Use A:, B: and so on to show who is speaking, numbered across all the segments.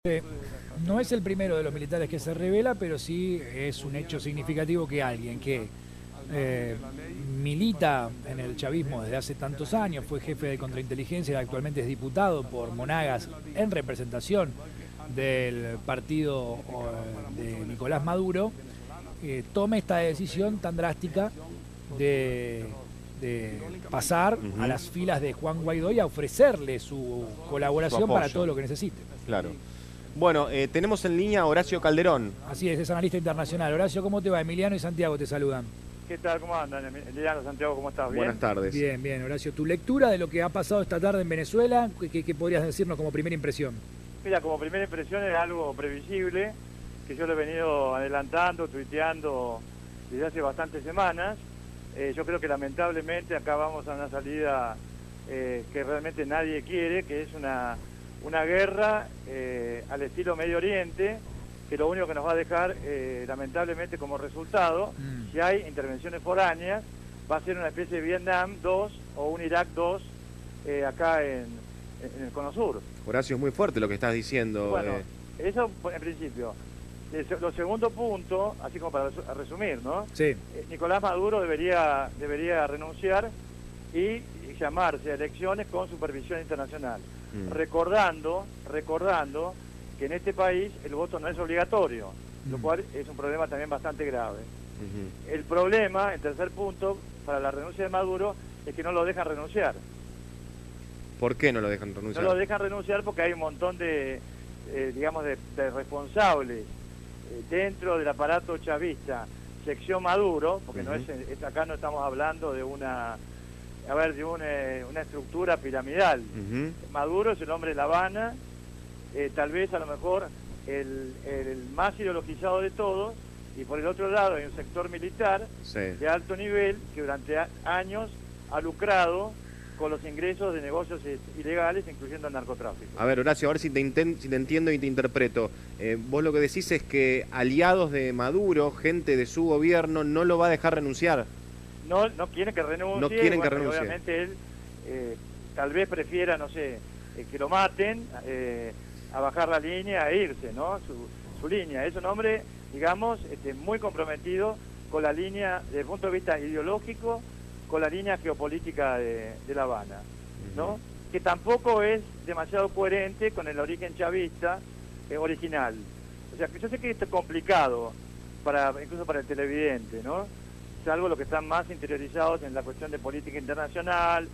A: No es el primero de los militares que se revela, pero sí es un hecho significativo que alguien que milita en el chavismo desde hace tantos años, fue jefe de contrainteligencia y actualmente es diputado por Monagas en representación del partido de Nicolás Maduro, tome esta decisión tan drástica de pasar a las filas de Juan Guaidó y a ofrecerle su colaboración para todo lo que necesite.
B: Claro. Bueno, tenemos en línea a Horacio Calderón.
A: Así es analista internacional. Horacio, ¿cómo te va? Emiliano y Santiago te saludan.
C: ¿Qué tal? ¿Cómo andan? Emiliano, Santiago, ¿cómo estás? ¿Bien?
B: Buenas tardes.
A: Bien, bien, Horacio. ¿Tu lectura de lo que ha pasado esta tarde en Venezuela? ¿Qué podrías decirnos como primera impresión?
C: Mira, como primera impresión es algo previsible, que yo lo he venido adelantando, tuiteando desde hace bastantes semanas. Yo creo que lamentablemente acá vamos a una salida que realmente nadie quiere, que es una guerra al estilo Medio Oriente, que lo único que nos va a dejar lamentablemente como resultado, si hay intervenciones foráneas, va a ser una especie de Vietnam 2 o un Irak 2 acá en el Cono Sur.
B: Horacio, es muy fuerte lo que estás diciendo.
C: Bueno, eso en principio. Lo segundo punto, así como para resumir, ¿no?
A: Sí.
C: Nicolás Maduro debería renunciar y llamarse a elecciones con supervisión internacional. Recordando que en este país el voto no es obligatorio, lo cual es un problema también bastante grave. El problema, el tercer punto, para la renuncia de Maduro, es que no lo dejan renunciar.
B: ¿Por qué no lo dejan renunciar?
C: No lo dejan renunciar porque hay un montón de responsables dentro del aparato chavista, sección Maduro, porque no es acá no estamos hablando de una estructura piramidal. Maduro es el hombre de La Habana, tal vez a lo mejor el más ideologizado de todos, y por el otro lado hay un sector militar de alto nivel que durante años ha lucrado con los ingresos de negocios ilegales, incluyendo el narcotráfico.
B: A ver, Horacio, a ver si te entiendo y te interpreto. Vos lo que decís es que aliados de Maduro, gente de su gobierno, no lo va a dejar renunciar.
C: No quieren que renuncie.
B: No quieren que renuncie.
C: Obviamente él tal vez prefiera, no sé, que lo maten, a bajar la línea e irse, ¿no? Su línea. Es un hombre, digamos, muy comprometido con la línea, desde el punto de vista ideológico, con la línea geopolítica de La Habana, ¿no? Que tampoco es demasiado coherente con el origen chavista original. O sea, que yo sé que esto es complicado, incluso para el televidente, ¿no? Salvo los que están más interiorizados en la cuestión de política internacional,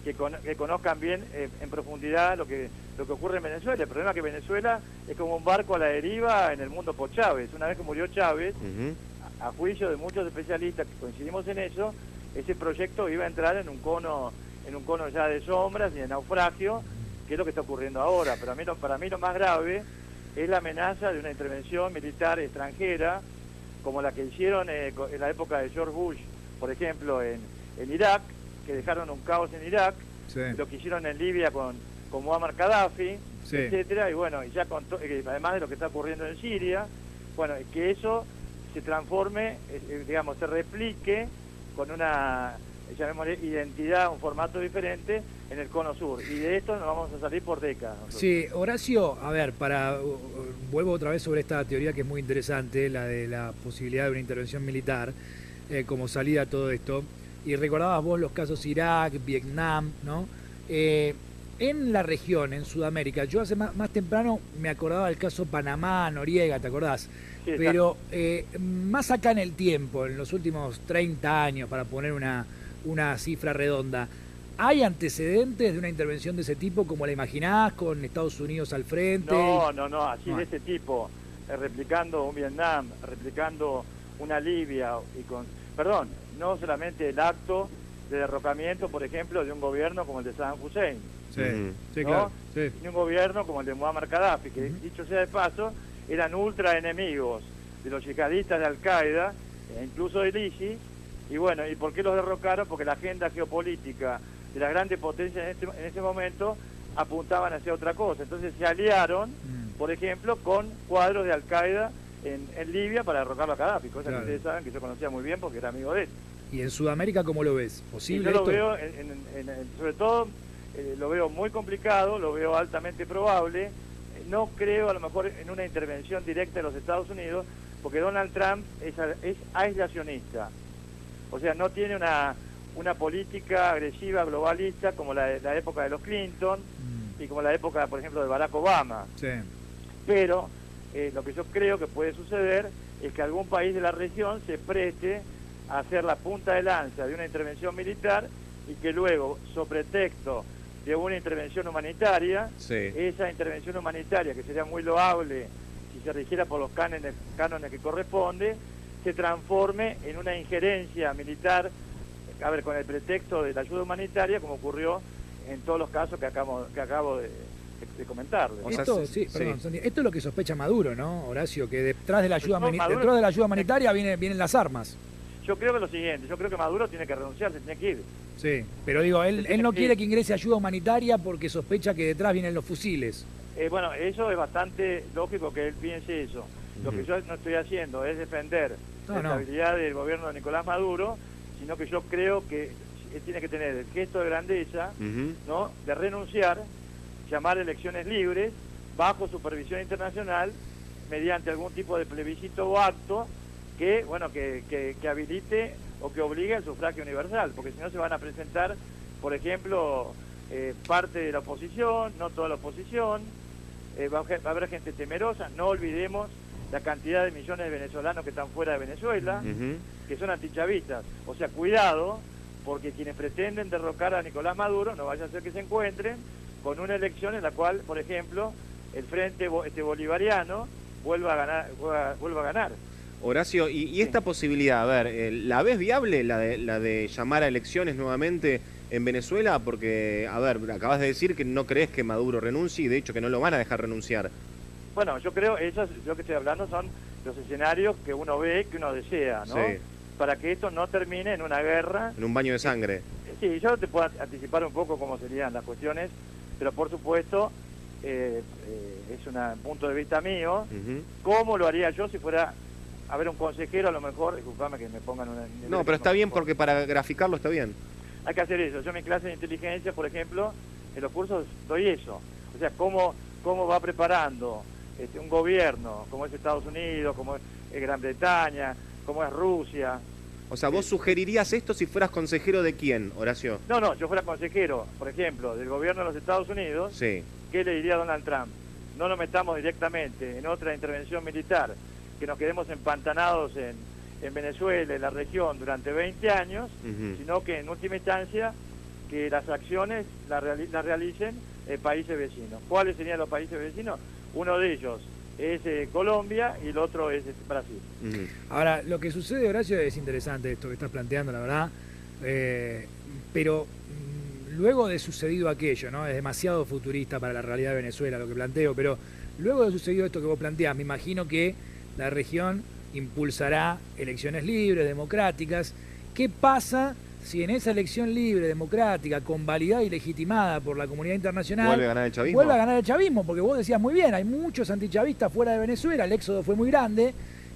C: que conozcan bien en profundidad lo que ocurre en Venezuela. El problema es que Venezuela es como un barco a la deriva en el mundo por Chávez. Una vez que murió Chávez, a juicio de muchos especialistas que coincidimos en eso, ese proyecto iba a entrar en un cono ya de sombras y de naufragio, que es lo que está ocurriendo ahora. Pero para mí lo más grave es la amenaza de una intervención militar extranjera, como la que hicieron en la época de George Bush, por ejemplo, en Irak, que dejaron un caos en Irak, lo que hicieron en Libia con Muammar Gaddafi, etcétera, y bueno, y ya además de lo que está ocurriendo en Siria, bueno, que eso se transforme, digamos, se replique con una, llamémosle, identidad, un formato diferente en el Cono Sur. Y de esto nos vamos a salir por décadas. Nosotros.
A: Sí, Horacio, a ver, vuelvo otra vez sobre esta teoría que es muy interesante, la de la posibilidad de una intervención militar como salida a todo esto. Y recordabas vos los casos Irak, Vietnam, ¿no? En la región, en Sudamérica, yo hace más temprano me acordaba del caso Panamá, Noriega, ¿te acordás? Sí, pero más acá en el tiempo, en los últimos 30 años, para poner una cifra redonda, ¿hay antecedentes de una intervención de ese tipo como la imaginás, con Estados Unidos al frente?
C: No, así de ese tipo, replicando un Vietnam, replicando una Libia, perdón, no solamente el acto de derrocamiento, por ejemplo, de un gobierno como el de Saddam Hussein.
A: Sí,
C: ¿no?
A: claro. Sí.
C: Y un gobierno como el de Muammar Gaddafi, que dicho sea de paso, eran ultra enemigos de los yihadistas de Al-Qaeda, incluso del ISIS. Y bueno, ¿y por qué los derrocaron? Porque la agenda geopolítica de las grandes potencias en ese momento apuntaban hacia otra cosa. Entonces se aliaron, por ejemplo, con cuadros de Al-Qaeda en Libia para derrocar a Gaddafi, cosa que ustedes saben que yo conocía muy bien porque era amigo de él.
A: ¿Y en Sudamérica cómo lo ves? ¿Posible
C: yo
A: esto?
C: Lo veo, sobre todo, lo veo muy complicado, lo veo altamente probable. no creo a lo mejor en una intervención directa de los Estados Unidos, porque Donald Trump es aislacionista. O sea, no tiene una política agresiva, globalista, como la época de los Clinton y como la época, por ejemplo, de Barack Obama.
A: Sí.
C: Pero lo que yo creo que puede suceder es que algún país de la región se preste a hacer la punta de lanza de una intervención militar y que luego, sobre pretexto de una intervención humanitaria,
B: Sí.
C: esa intervención humanitaria, que sería muy loable si se rigiera por los cánones que corresponde, se transforme en una injerencia militar, a ver, con el pretexto de la ayuda humanitaria, como ocurrió en todos los casos que acabo de comentarles.
B: O sea,
A: Esto,
B: sí,
A: perdón,
B: sí.
A: Santi, esto es lo que sospecha Maduro, ¿no, Horacio? Que detrás de la ayuda,
C: No, Maduro-
A: detrás de la ayuda humanitaria vienen las armas.
C: Yo creo que lo siguiente, yo creo que Maduro tiene que renunciar, se tiene que ir.
A: Sí, pero digo, él no quiere que ingrese ayuda humanitaria porque sospecha que detrás vienen los fusiles.
C: Bueno, eso es bastante lógico que él piense eso. Lo que yo no estoy haciendo es defender la estabilidad del gobierno de Nicolás Maduro, sino que yo creo que él tiene que tener el gesto de grandeza, ¿no?, de renunciar, llamar elecciones libres, bajo supervisión internacional, mediante algún tipo de plebiscito o acto que, bueno, que habilite o que obligue al sufragio universal, porque si no se van a presentar, por ejemplo, parte de la oposición, no toda la oposición, va a haber gente temerosa. No olvidemos la cantidad de millones de venezolanos que están fuera de Venezuela, que son antichavistas. O sea, cuidado, porque quienes pretenden derrocar a Nicolás Maduro no vaya a ser que se encuentren con una elección en la cual, por ejemplo, el Frente Bolivariano vuelva a ganar.
B: Horacio, y esta posibilidad, a ver, ¿la ves viable, la de llamar a elecciones nuevamente en Venezuela? Porque, a ver, acabas de decir que no crees que Maduro renuncie y de hecho que no lo van a dejar renunciar.
C: Bueno, yo creo, yo que estoy hablando son los escenarios que uno ve, que uno desea, ¿no?
B: Sí.
C: Para que esto no termine en una guerra.
B: En un baño de sangre.
C: Sí, yo te puedo anticipar un poco cómo serían las cuestiones, pero por supuesto es un punto de vista mío. ¿Cómo lo haría yo si fuera a ver un consejero? A lo mejor, disculpame que me pongan una...
B: No, pero está bien porque para graficarlo está bien.
C: Hay que hacer eso. Yo en mi clase de inteligencia, por ejemplo, en los cursos doy eso. O sea, cómo va preparando un gobierno, como es Estados Unidos, como es Gran Bretaña, como es Rusia.
B: O sea, ¿vos sugerirías esto si fueras consejero de quién, Horacio?
C: No, yo fuera consejero, por ejemplo, del gobierno de los Estados Unidos.
B: Sí.
C: ¿Qué le diría a Donald Trump? No nos metamos directamente en otra intervención militar, que nos quedemos empantanados en Venezuela, en la región, durante 20 años, sino que en última instancia que las acciones las realicen países vecinos. ¿Cuáles serían los países vecinos? Uno de ellos es Colombia y el otro es Brasil.
A: Ahora, lo que sucede, Horacio, es interesante esto que estás planteando, la verdad, pero luego de sucedido aquello, ¿no? Es demasiado futurista para la realidad de Venezuela lo que planteo, pero luego de sucedido esto que vos planteás, me imagino que la región impulsará elecciones libres, democráticas. ¿Qué pasa si en esa elección libre, democrática, convalidada y legitimada por la comunidad internacional,
B: ¿Vuelve a ganar el chavismo?
A: Vuelve a ganar el chavismo, porque vos decías muy bien, hay muchos antichavistas fuera de Venezuela, el éxodo fue muy grande,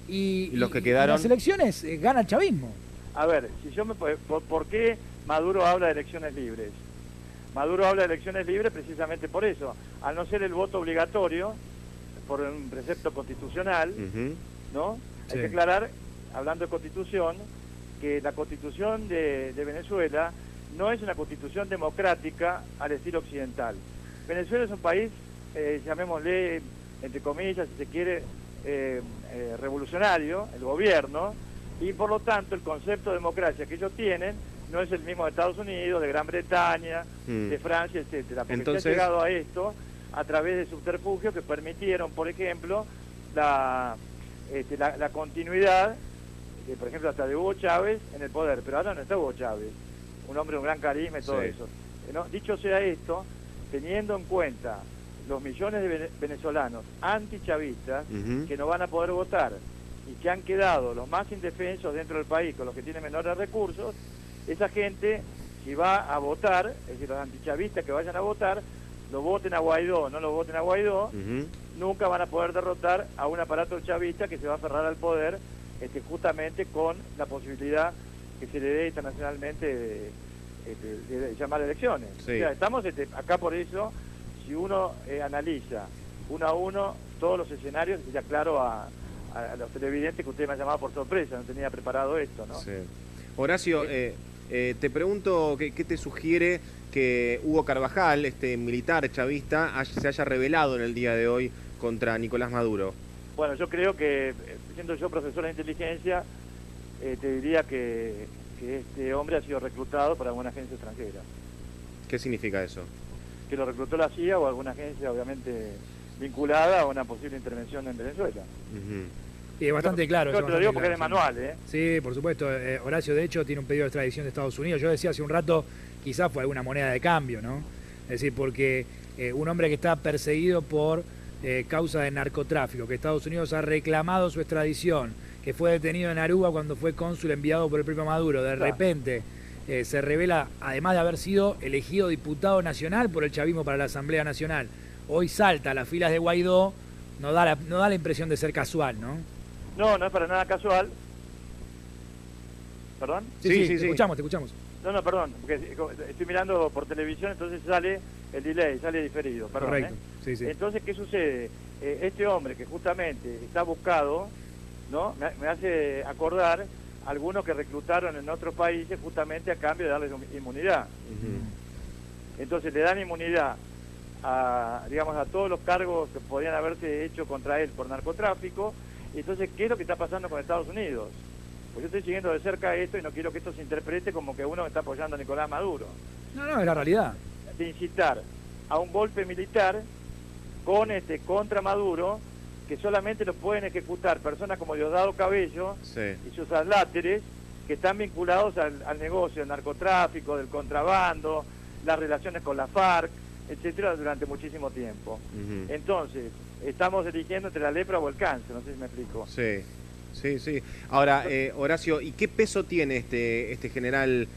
A: y
B: los que quedaron...
A: en las elecciones gana el chavismo.
C: A ver, si yo ¿por qué Maduro habla de elecciones libres? Maduro habla de elecciones libres precisamente por eso, al no ser el voto obligatorio, por un precepto constitucional, ¿no?
A: Sí.
C: Hay que aclarar, hablando de constitución, que la constitución de Venezuela no es una constitución democrática al estilo occidental. Venezuela es un país, llamémosle, entre comillas, si se quiere, revolucionario, el gobierno, y por lo tanto el concepto de democracia que ellos tienen no es el mismo de Estados Unidos, de Gran Bretaña, de Francia, etcétera. Porque
B: Entonces...
C: se ha llegado a esto a través de subterfugios que permitieron, por ejemplo, la continuidad, por ejemplo, hasta de Hugo Chávez en el poder, pero ahora no está Hugo Chávez, un hombre de un gran carisma y todo eso. ¿No? Dicho sea esto, teniendo en cuenta los millones de venezolanos antichavistas que no van a poder votar y que han quedado los más indefensos dentro del país con los que tienen menores recursos, esa gente, si va a votar, es decir, los antichavistas que vayan a votar, lo voten a Guaidó, no lo voten a Guaidó, nunca van a poder derrotar a un aparato chavista que se va a aferrar al poder justamente con la posibilidad que se le dé internacionalmente de llamar elecciones.
B: Sí.
C: O sea, estamos acá por eso, si uno analiza uno a uno todos los escenarios y ya claro a los televidentes que usted me ha llamado por sorpresa, no tenía preparado esto, ¿no?
B: Sí. Horacio, te pregunto, ¿qué te sugiere que Hugo Carvajal, este militar chavista, se haya rebelado en el día de hoy contra Nicolás Maduro?
C: Bueno, yo creo que, siendo yo profesor de inteligencia, te diría que este hombre ha sido reclutado por alguna agencia extranjera.
B: ¿Qué significa eso?
C: Que lo reclutó la CIA o alguna agencia, obviamente, vinculada a una posible intervención en Venezuela.
A: Y es bastante claro.
C: Yo te lo digo porque es de manual, ¿eh?
A: Sí, por supuesto. Horacio, de hecho, tiene un pedido de extradición de Estados Unidos. Yo decía hace un rato, quizás fue alguna moneda de cambio, ¿no? Es decir, porque un hombre que está perseguido por causa de narcotráfico, que Estados Unidos ha reclamado su extradición, que fue detenido en Aruba cuando fue cónsul enviado por el propio Maduro, de repente se revela, además de haber sido elegido diputado nacional por el chavismo para la Asamblea Nacional, hoy salta a las filas de Guaidó, no da la impresión de ser casual, ¿no?
C: No, no es para nada casual. ¿Perdón?
A: Sí, te escuchamos.
C: No, perdón, porque estoy mirando por televisión, entonces sale el delay, sale diferido. Perdón,
A: correcto, sí.
C: Entonces, ¿qué sucede? Este hombre que justamente está buscado, ¿no? Me hace acordar algunos que reclutaron en otros países justamente a cambio de darles inmunidad. Entonces le dan inmunidad a todos los cargos que podían haberse hecho contra él por narcotráfico. Y entonces, ¿qué es lo que está pasando con Estados Unidos? Pues yo estoy siguiendo de cerca esto y no quiero que esto se interprete como que uno está apoyando a Nicolás Maduro.
A: No, es la realidad.
C: De incitar a un golpe militar contra Maduro, que solamente lo pueden ejecutar personas como Diosdado Cabello y sus adláteres, que están vinculados al negocio del narcotráfico, del contrabando, las relaciones con la FARC, etcétera, durante muchísimo tiempo. Entonces, estamos eligiendo entre la lepra o el cáncer, no sé si me explico.
B: Sí. Ahora, Horacio, ¿y qué peso tiene este general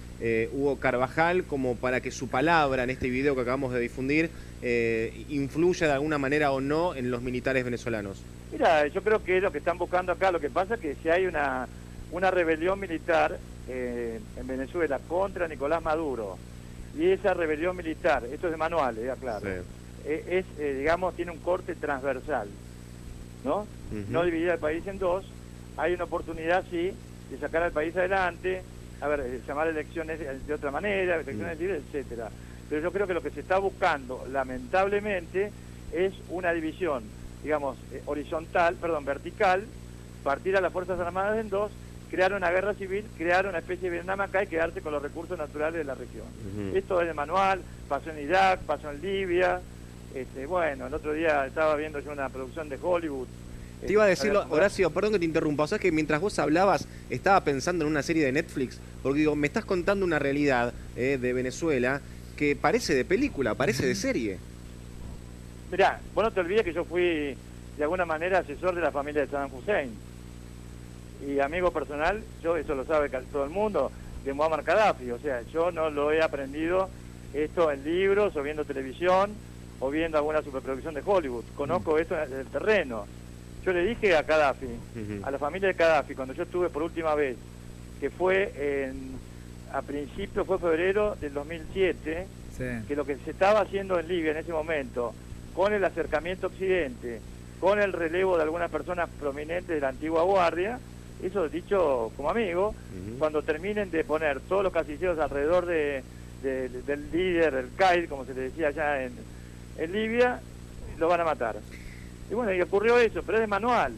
B: Hugo Carvajal como para que su palabra en este video que acabamos de difundir influya de alguna manera o no en los militares venezolanos?
C: Mira, yo creo que es lo que están buscando acá. Lo que pasa es que si hay una rebelión militar en Venezuela contra Nicolás Maduro, y esa rebelión militar, esto es de manual, claro, tiene un corte transversal, ¿no? No dividir al país en dos. Hay una oportunidad, sí, de sacar al país adelante, llamar elecciones de otra manera, elecciones libres, etcétera. Pero yo creo que lo que se está buscando, lamentablemente, es una división, vertical, partir a las Fuerzas Armadas en dos, crear una guerra civil, crear una especie de Vietnam acá y quedarse con los recursos naturales de la región. Esto es de manual, pasó en Irak, pasó en Libia. Bueno, el otro día estaba viendo yo una producción de Hollywood.
B: Te iba a decirlo, Horacio, perdón que te interrumpa, o sea que mientras vos hablabas estaba pensando en una serie de Netflix, porque digo, me estás contando una realidad de Venezuela que parece de película, parece de serie.
C: Mirá, vos no te olvides que yo fui de alguna manera asesor de la familia de Saddam Hussein y amigo personal, eso lo sabe todo el mundo, de Muammar Gaddafi. O sea, yo no lo he aprendido esto en libros o viendo televisión o viendo alguna superproducción de Hollywood. Conozco esto del terreno. Yo le dije a Gaddafi, a la familia de Gaddafi, cuando yo estuve por última vez, que fue a principios, fue febrero del 2007, que lo que se estaba haciendo en Libia en ese momento, con el acercamiento a Occidente, con el relevo de algunas personas prominentes de la antigua guardia, eso dicho como amigo, cuando terminen de poner todos los casilleros alrededor del líder, el CAID, como se le decía allá en Libia, lo van a matar. Y bueno, y ocurrió eso, pero es de manual.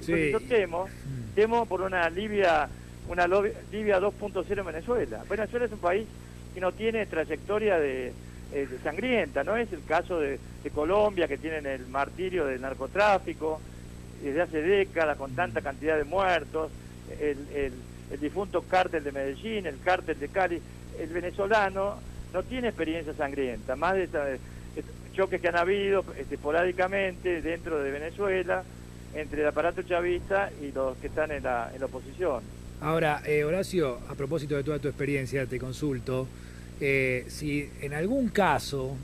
A: Sí.
C: Entonces yo temo por una Libia 2.0 en Venezuela. Venezuela es un país que no tiene trayectoria de sangrienta, no es el caso de Colombia, que tienen el martirio del narcotráfico desde hace décadas, con tanta cantidad de muertos, el difunto cártel de Medellín, el cártel de Cali. El venezolano no tiene experiencia sangrienta, más de choques que han habido esporádicamente dentro de Venezuela entre el aparato chavista y los que están en la oposición.
A: Ahora, Horacio, a propósito de toda tu experiencia, te consulto, si en algún caso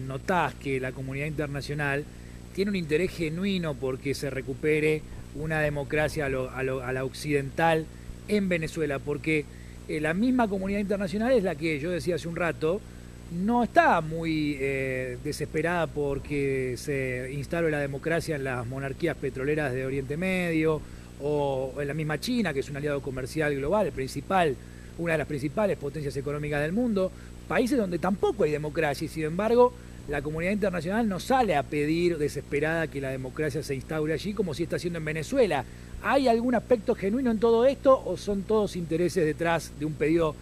A: notás que la comunidad internacional tiene un interés genuino porque se recupere una democracia a la occidental en Venezuela, porque la misma comunidad internacional es la que, yo decía hace un rato, no está muy desesperada porque se instale la democracia en las monarquías petroleras de Oriente Medio o en la misma China, que es un aliado comercial global, una de las principales potencias económicas del mundo, países donde tampoco hay democracia y sin embargo la comunidad internacional no sale a pedir desesperada que la democracia se instaure allí como si está haciendo en Venezuela. ¿Hay algún aspecto genuino en todo esto o son todos intereses detrás de un pedido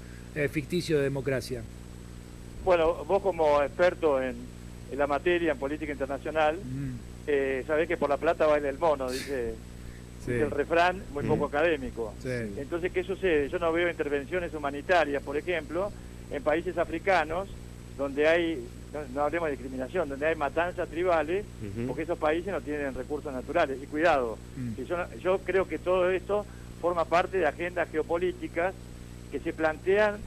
A: ficticio de democracia?
C: Bueno, vos como experto en la materia, en política internacional, sabés que por la plata baila el mono, dice el refrán, muy poco académico.
A: Sí.
C: Entonces, ¿qué sucede? Yo no veo intervenciones humanitarias, por ejemplo, en países africanos donde hay, no hablemos de discriminación, donde hay matanzas tribales, porque esos países no tienen recursos naturales. Y cuidado, que yo creo que todo esto forma parte de agendas geopolíticas que se plantean,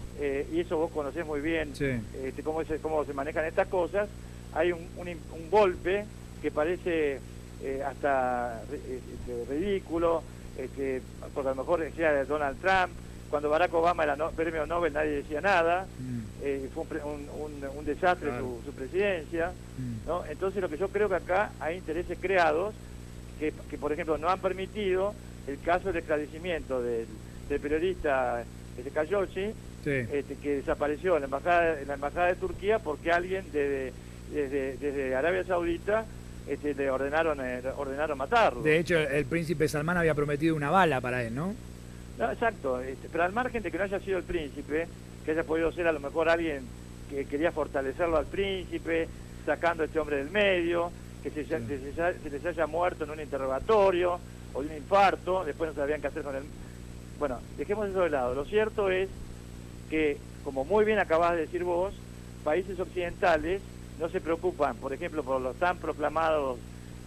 C: y eso vos conocés muy bien, cómo se manejan estas cosas. Hay un golpe que parece hasta ridículo, porque a lo mejor decía de Donald Trump. Cuando Barack Obama era premio Nobel nadie decía nada, fue un desastre su presidencia, ¿no? Entonces lo que yo creo que acá hay intereses creados que por ejemplo no han permitido el caso del esclarecimiento del periodista Khashoggi, que desapareció en la embajada de Turquía porque alguien desde Arabia Saudita le ordenaron matarlo.
A: De hecho, el príncipe Salmán había prometido una bala para él, ¿no?
C: No, exacto, pero al margen de que no haya sido el príncipe, que haya podido ser a lo mejor alguien que quería fortalecerlo al príncipe, sacando a este hombre del medio, que se les haya muerto en un interrogatorio o de un infarto, después no sabían qué hacer con él. Bueno, dejemos eso de lado. Lo cierto es que, como muy bien acabás de decir vos, países occidentales no se preocupan, por ejemplo, por los tan proclamados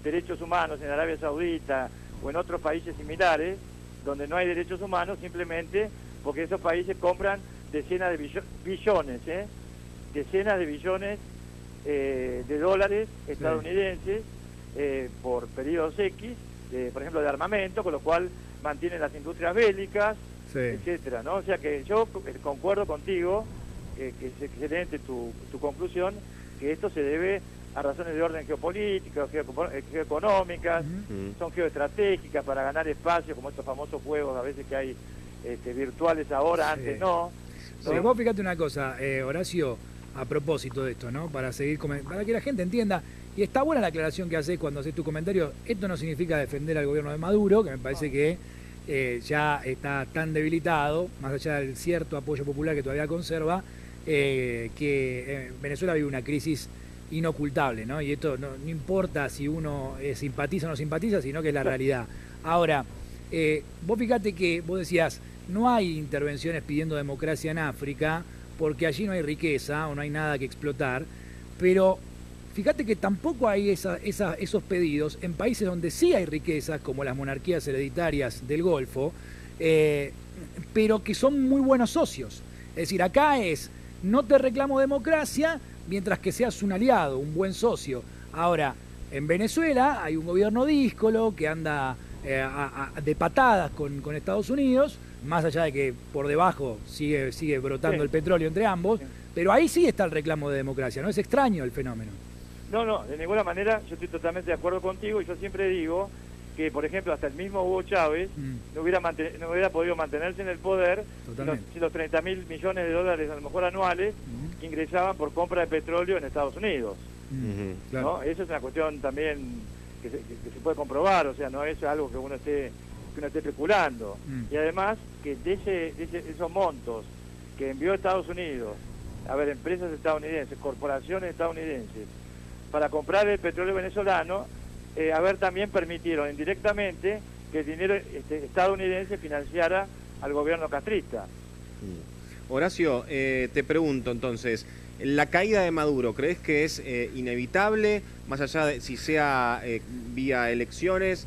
C: derechos humanos en Arabia Saudita o en otros países similares, donde no hay derechos humanos, simplemente porque esos países compran decenas de billones de dólares estadounidenses por periodos X, por ejemplo, de armamento, con lo cual mantienen las industrias bélicas, etcétera, ¿no? O sea que yo concuerdo contigo, que es excelente tu conclusión, que esto se debe a razones de orden geopolítico, geoeconómicas, son geoestratégicas para ganar espacio, como estos famosos juegos a veces que hay virtuales ahora, antes no.
A: Sí, vos fíjate una cosa, Horacio, a propósito de esto, ¿no? Para que la gente entienda, y está buena la aclaración que haces cuando haces tu comentario, esto no significa defender al gobierno de Maduro, que me parece que ya está tan debilitado, más allá del cierto apoyo popular que todavía conserva, que Venezuela vive una crisis inocultable, ¿no? Y esto no importa si uno simpatiza o no simpatiza, sino que es la realidad. Ahora, vos fíjate que vos decías, no hay intervenciones pidiendo democracia en África, porque allí no hay riqueza o no hay nada que explotar, pero fíjate que tampoco hay esos pedidos en países donde sí hay riqueza, como las monarquías hereditarias del Golfo, pero que son muy buenos socios. Es decir, acá no te reclamo democracia, mientras que seas un aliado, un buen socio. Ahora, en Venezuela hay un gobierno díscolo que anda de patadas con Estados Unidos, más allá de que por debajo sigue brotando el petróleo entre ambos, pero ahí sí está el reclamo de democracia, ¿no? Es extraño el fenómeno.
C: No, de ninguna manera, yo estoy totalmente de acuerdo contigo y yo siempre digo que, por ejemplo, hasta el mismo Hugo Chávez no hubiera podido mantenerse en el poder si los 30.000 millones de dólares a lo mejor anuales que ingresaban por compra de petróleo en Estados Unidos.
A: Claro.
C: ¿No? Eso es una cuestión también que se puede comprobar, o sea, no es algo que uno esté especulando. Y además que de esos montos que envió Estados Unidos, empresas estadounidenses, corporaciones estadounidenses, para comprar el petróleo venezolano, también permitieron indirectamente que el dinero estadounidense financiara al gobierno castrista.
B: Horacio, te pregunto entonces, ¿la caída de Maduro crees que es inevitable, más allá de si sea vía elecciones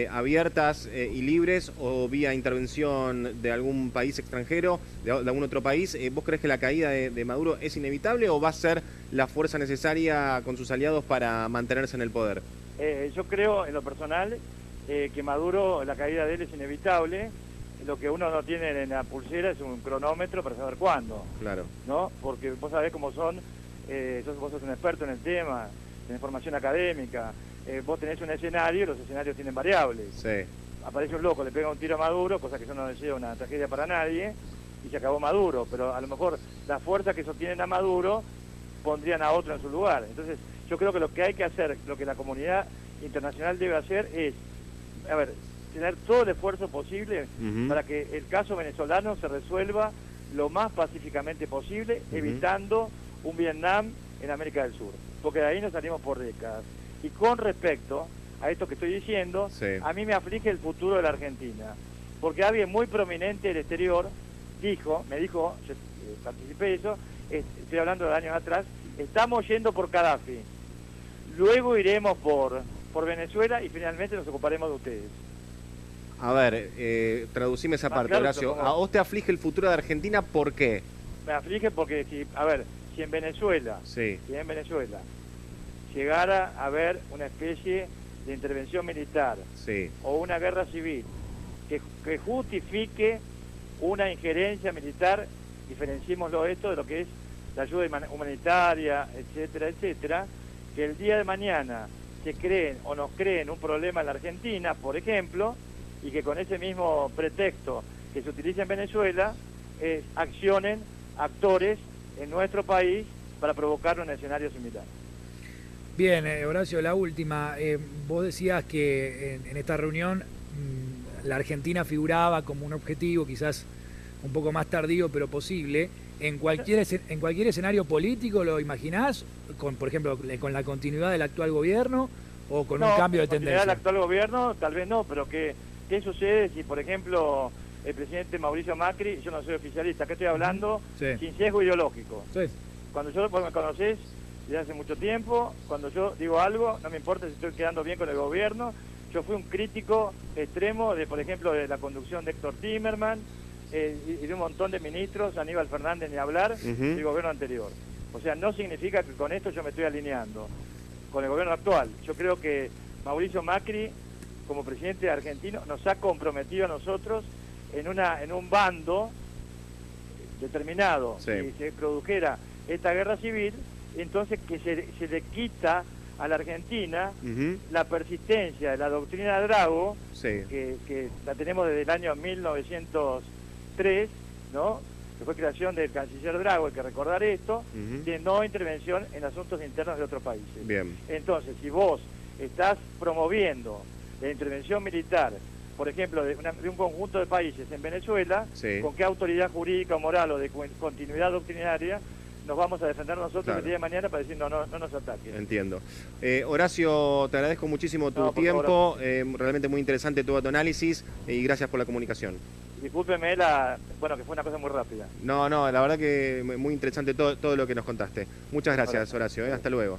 B: abiertas y libres o vía intervención de algún país extranjero, de algún otro país? ¿Vos crees que la caída de Maduro es inevitable o va a ser la fuerza necesaria con sus aliados para mantenerse en el poder?
C: Yo creo, en lo personal, que Maduro, la caída de él es inevitable. Lo que uno no tiene en la pulsera es un cronómetro para saber cuándo.
B: Claro.
C: ¿No? Porque vos sabés cómo son vos sos un experto en el tema, en formación académica, vos tenés un escenario, los escenarios tienen variables.
B: Sí.
C: Aparece un loco, le pega un tiro a Maduro, cosa que yo no deseo una tragedia para nadie, y se acabó Maduro, pero a lo mejor las fuerzas que sostienen a Maduro pondrían a otro en su lugar. Entonces, yo creo que lo que hay que hacer, lo que la comunidad internacional debe hacer es, a ver, tener todo el esfuerzo posible para que el caso venezolano se resuelva lo más pacíficamente posible, evitando un Vietnam en América del Sur, porque de ahí nos salimos por décadas. Y con respecto a esto que estoy diciendo,
B: Sí.
C: a mí me aflige el futuro de la Argentina, porque alguien muy prominente del exterior me dijo, yo participé de eso, estoy hablando de años atrás, estamos yendo por Gaddafi, luego iremos por Venezuela y finalmente nos ocuparemos de ustedes.
B: A ver, traducime esa parte,
C: claro,
B: Horacio. ¿A vos te aflige el futuro de Argentina por qué?
C: Me aflige porque, si en Venezuela,
B: Sí.
C: si en Venezuela llegara a haber una especie de intervención militar
B: Sí.
C: o una guerra civil que justifique una injerencia militar, diferenciémoslo esto de lo que es la ayuda humanitaria, etcétera, etcétera, que el día de mañana se creen o nos creen un problema en la Argentina, por ejemplo, y que con ese mismo pretexto que se utiliza en Venezuela, accionen actores en nuestro país para provocar un escenario similar.
A: Bien, Horacio, la última. Vos decías que en esta reunión la Argentina figuraba como un objetivo quizás un poco más tardío, pero posible. ¿En cualquier escenario político lo imaginás? Por ejemplo, con la continuidad del actual gobierno o con un cambio de tendencia.
C: Con el actual gobierno tal vez no, pero ¿qué sucede si, por ejemplo, el presidente Mauricio Macri, yo no soy oficialista, ¿qué estoy hablando?
A: Sí.
C: Sin sesgo ideológico.
A: Sí.
C: Vos me conocés desde hace mucho tiempo, cuando yo digo algo, no me importa si estoy quedando bien con el gobierno. Yo fui un crítico extremo de, por ejemplo, de la conducción de Héctor Timerman y de un montón de ministros, Aníbal Fernández ni hablar, del gobierno anterior. O sea, no significa que con esto yo me estoy alineando con el gobierno actual. Yo creo que Mauricio Macri, como presidente argentino, nos ha comprometido a nosotros en un bando determinado.
B: Sí.
C: Si se produjera esta guerra civil, entonces que se le quita a la Argentina la persistencia de la doctrina Drago,
B: Sí.
C: que la tenemos desde el año 1903, ¿no? Que fue creación del canciller Drago, hay que recordar esto, de no intervención en asuntos internos de otros países.
B: Bien.
C: Entonces, si vos estás promoviendo la intervención militar, por ejemplo, de un conjunto de países en Venezuela,
B: Sí.
C: ¿con qué autoridad jurídica o moral o de continuidad doctrinaria nos vamos a defender nosotros
B: Claro.
C: el día de mañana para decir no nos ataquen?
B: Entiendo. Horacio, te agradezco muchísimo tu
C: No, por
B: tiempo, realmente muy interesante todo tu análisis y gracias por la comunicación.
C: Discúlpeme que fue una cosa muy rápida.
B: No, la verdad que muy interesante todo lo que nos contaste. Muchas gracias, Horacio, hasta luego.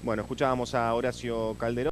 B: Bueno, escuchábamos a Horacio Calderón.